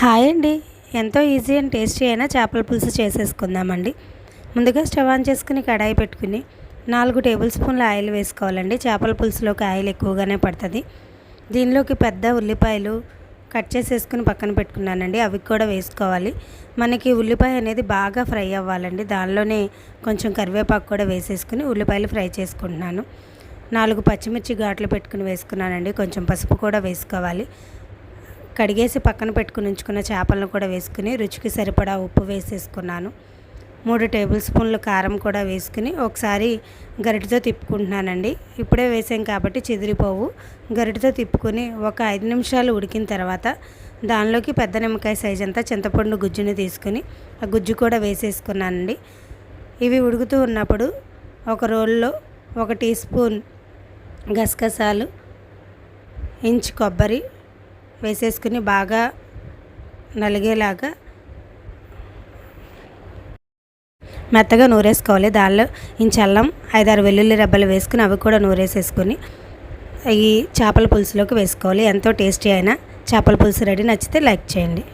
Hi అండి. ఎంతో easy and tasty అయిన చేపల పులుసు చేసేసుకుందామండి. ముందుగా స్టవ్ ఆన్ చేసుకుని కడాయి పెట్టుకుని 4 టేబుల్ స్పూన్ల ఆయిల్ వేసుకోవాలండి. చేపల పులుసులోకి ఆయిల్ ఎక్కువగానే పడుతుంది. దీనిలోకి పెద్ద ఉల్లిపాయలు కట్ చేసేసుకుని పక్కన పెట్టుకున్నానండి. అవి కూడా వేసుకోవాలి. మనకి ఉల్లిపాయ అనేది బాగా ఫ్రై అవ్వాలండి. దానిలోనే కొంచెం కరివేపాకు కూడా వేసేసుకుని ఉల్లిపాయలు ఫ్రై చేసుకుంటున్నాను. 4 పచ్చిమిర్చి ఘాట్లు పెట్టుకుని వేసుకున్నానండి. కొంచెం పసుపు కూడా వేసుకోవాలి. కడిగేసి పక్కన పెట్టుకుని ఉంచుకున్న చేపలను కూడా వేసుకుని రుచికి సరిపడా ఉప్పు వేసేసుకున్నాను. 3 టేబుల్ స్పూన్లు కారం కూడా వేసుకుని ఒకసారి గరిటెతో తిప్పుకుంటున్నానండి. ఇప్పుడే వేసాం కాబట్టి చెదిరిపోవు. గరిటెతో తిప్పుకొని ఒక 5 నిమిషాలు ఉడికిన తర్వాత దానిలోకి పెద్ద నిమ్మకాయ సైజ్ అంతా చింతపండు గుజ్జుని తీసుకుని ఆ గుజ్జు కూడా వేసేసుకున్నానండి. ఇవి ఉడుకుతూ ఉన్నప్పుడు ఒక రోల్లో 1 టీ స్పూన్ గసగసాలు, ఇంచు కొబ్బరి వేసేసుకుని బాగా నలిగేలాగా మెత్తగా నూరేసుకోవాలి. దానిలో ఇంచు అల్లం, 5-6 వెల్లుల్లి రెబ్బలు వేసుకుని అవి కూడా నూరేసేసుకొని ఈ చేపల పులుసులోకి వేసుకోవాలి. ఎంతో టేస్టీ అయిన చేపల పులుసు రెడీ. నచ్చితే లైక్ చేయండి.